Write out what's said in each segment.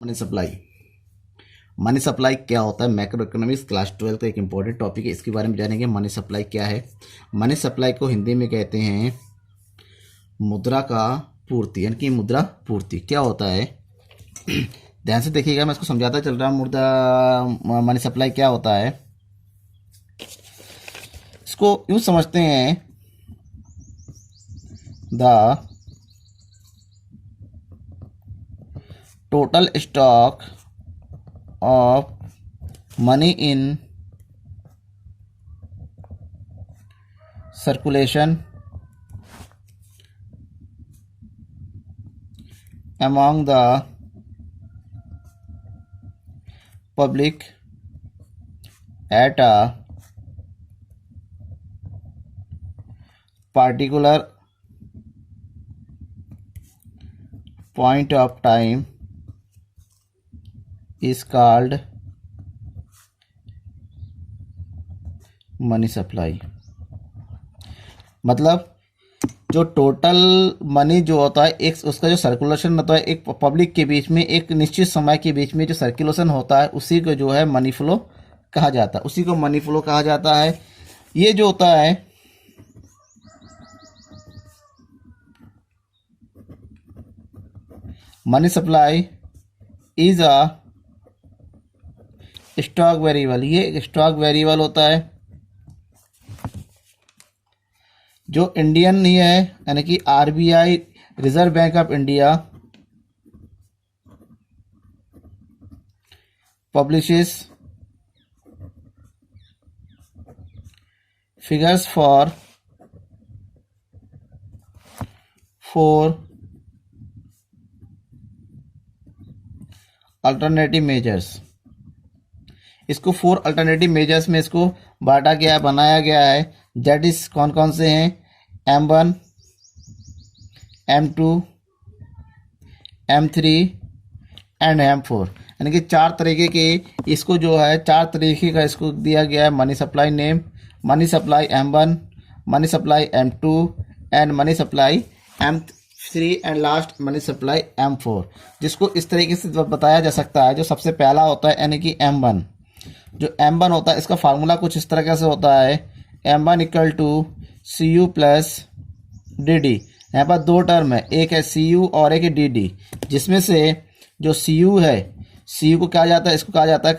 Money supply. Money supply क्या होता है? मैक्रो इकोनॉमिक्स क्लास 12 का एक इंपॉर्टेंट टॉपिक है, इसके बारे में जानेंगे। मनी सप्लाई क्या है? मनी सप्लाई को हिंदी में कहते हैं मुद्रा का पूर्ति, यानी कि मुद्रा पूर्ति क्या होता है। ध्यान से देखिएगा, मैं इसको समझाता चल रहा हूँ। मुद्रा मनी सप्लाई क्या होता है, इसको यूँ समझते हैं, the total stock of money in circulation among the public at a particular point of time is called money supply. मतलब जो टोटल मनी जो होता है, एक उसका जो सर्कुलेशन होता है एक पब्लिक के बीच में, एक निश्चित समय के बीच में जो सर्कुलेशन होता है, उसी को जो है मनी फ्लो कहा जाता है, उसी को मनी फ्लो कहा जाता है। ये जो होता है money supply is a stock variable. ये एक स्टॉक वेरिएबल होता है जो इंडियन ही है, यानी कि RBI, reserve bank of India, publishes figures for alternative measures. इसको 4 अल्टरनेटिव मेजर्स में इसको बांटा गया, बनाया गया है। दैट इज कौन कौन से हैं? M1, M2, M3 and M4, यानी कि 4 तरीके के इसको जो है 4 तरीके का इसको दिया गया है money supply name. Money supply M1, money supply M2 and money supply M3 and last money supply M4, जिसको इस तरीके से बताया जा सकता है। जो सबसे पहला होता है यानी कि M1, जो M1 होता है इसका फार्मूला कुछ इस तरह से होता है, M1 equal to CU plus DD। यहाँ पर 2 टर्म है, एक है CU और एक है DD, जिसमें से जो CU है, CU को कहा जाता है, इसको कहा जाता है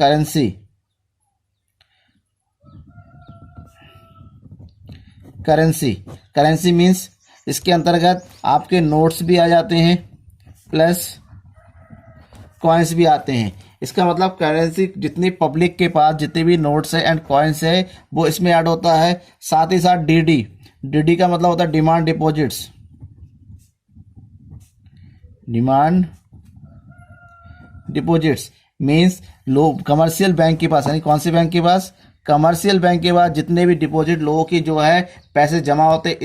करेंसी। करेंसी मीन्स इसके अंतर्गत आपके नोट्स भी आ जाते हैं प्लस कॉइन्स भी आते हैं। इसका मतलब करेंसी जितनी पब्लिक के पास जितने भी नोट्स है एंड कॉइन्स है वो इसमें ऐड होता है। साथ ही साथ डीडी का मतलब होता है demand deposits. Demand deposits means लोग कमर्शियल बैंक के पास, यानी कौन से बैंक के पास? कमर्शियल बैंक के पास जितने भी डिपॉजिट लोगों की जो है पैसे जमा होते हैं,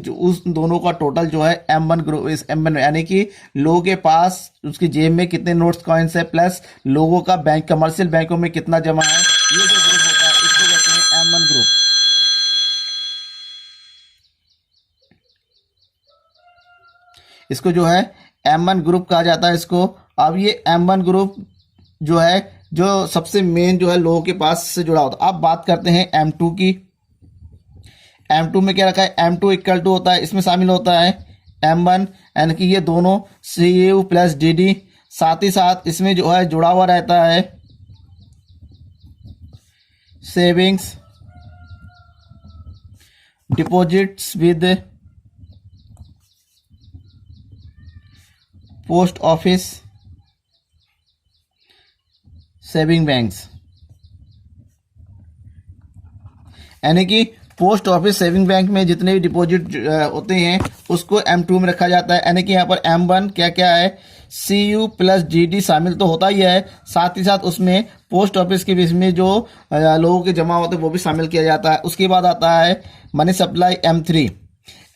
उस दोनों का टोटल जो है M1 ग्रुप, इस M1 यानी कि लोगों के पास उसकी जेब में कितने नोट्स कॉइन्स है प्लस लोगों का बैंक कमर्शियल बैंकों में कितना जमा है, ये जो ग्रुप होता है इसको कहते हैं M1 ग्रुप। इसको जो है M1 ग्रुप कहा जाता है इसको। अब ये M1 ग्रुप जो है जो सबसे मेन जो है लोगों के पास से जुड़ा होता है। अब बात करते हैं M2 की। M2 में क्या रखा है? M2 इक्वल टू होता है, इसमें शामिल होता है M1, यानी कि ये दोनों CU प्लस DD। साथ ही साथ इसमें जो है जुड़ा हुआ रहता है savings deposits with post office saving banks, यानी कि पोस्ट ऑफिस सेविंग बैंक में जितने भी डिपॉजिट होते हैं उसको M2 में रखा जाता है। यानी कि यहाँ पर M1 क्या क्या है? CU प्लस DD शामिल तो होता ही है, साथ ही साथ उसमें पोस्ट ऑफिस के बीच में जो लोगों के जमा होते हैं वो भी शामिल किया जाता है। उसके बाद आता है मनी सप्लाई M3।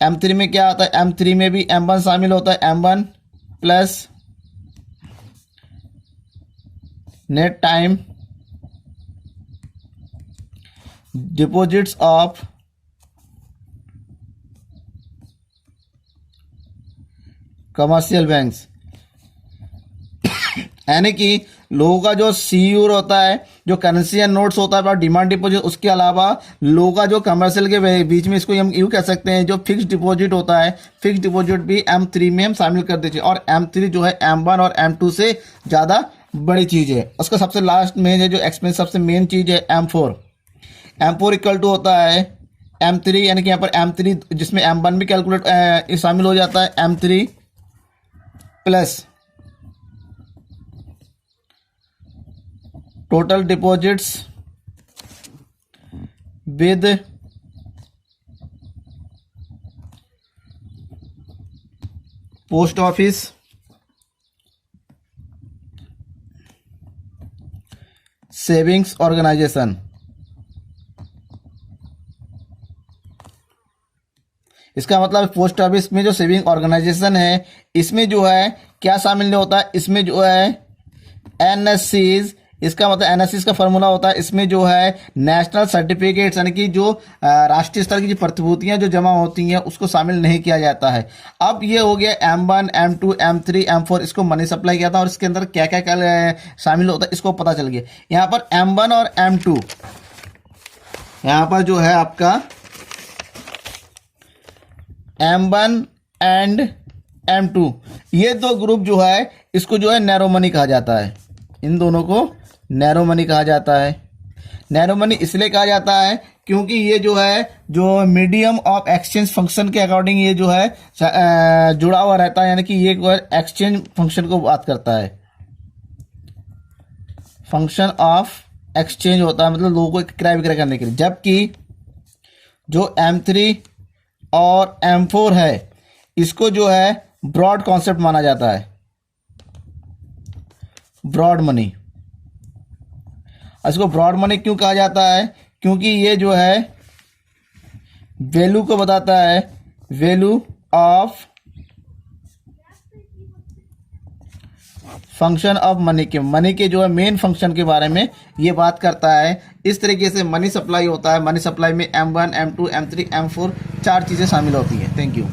M3 में क्या आता है? M3 में भी M1 शामिल होता है, M1 plus net time deposits of commercial banks. यानी कि लोगों का जो सीयूर होता है, जो करेंसी एंड नोट्स होता है और डिमांड डिपॉजिट, उसके अलावा लोगों का जो कमर्शियल के बीच में, इसको हम यूँ कह सकते हैं जो फिक्स डिपॉजिट होता है, फिक्स डिपॉजिट भी M3 में हम शामिल कर दीजिए। और M3 जो है M1 और M2 से ज़्यादा बड़ी चीज़ है। उसका सबसे लास्ट में है जो एक्सपेंस सबसे मेन चीज़ है M4। M4 इक्वल टू होता है M3, यानी कि यहाँ पर M3 जिसमें M1 भी कैलकुलेट शामिल हो जाता है, M3 plus total deposits with post office savings organisation. इसका मतलब पोस्ट ऑफिस में जो सेविंग ऑर्गेनाइजेशन है, इसमें जो है क्या शामिल नहीं होता है, इसमें जो है एनएससीज, इसका मतलब एनएससीज का फॉर्मूला होता है, इसमें जो है नेशनल सर्टिफिकेट्स, यानी कि जो राष्ट्रीय स्तर की जो प्रतिभूतियां जो जमा होती हैं उसको शामिल नहीं किया जाता है। अब ये हो गया M1, M2, M3, M4, इसको मनी सप्लाई किया था और इसके अंदर क्या क्या क्या शामिल होता है इसको पता चल गया। यहाँ पर M1 और M2, यहाँ पर जो है आपका M1 एंड M2, ये दो ग्रुप जो है इसको जो है नैरो मनी कहा जाता है। इन दोनों को नैरो मनी कहा जाता है। नैरो मनी इसलिए कहा जाता है क्योंकि ये जो है जो मीडियम ऑफ एक्सचेंज फंक्शन के अकॉर्डिंग ये जो है जुड़ा हुआ रहता है, यानी कि ये एक्सचेंज फंक्शन को बात करता है। फंक्शन ऑफ एक्सचेंज होता है मतलब लोगों को क्रय विक्रय करने के लिए। जबकि जो M3 और M4 है इसको जो है ब्रॉड कॉन्सेप्ट माना जाता है, ब्रॉड मनी। इसको ब्रॉड मनी क्यों कहा जाता है? क्योंकि ये जो है वैल्यू को बताता है, value of function of money के जो है मेन फंक्शन के बारे में ये बात करता है। इस तरीके से मनी सप्लाई होता है। मनी सप्लाई में M1, M2, M3, M4 चार चीज़ें शामिल होती हैं। Thank you.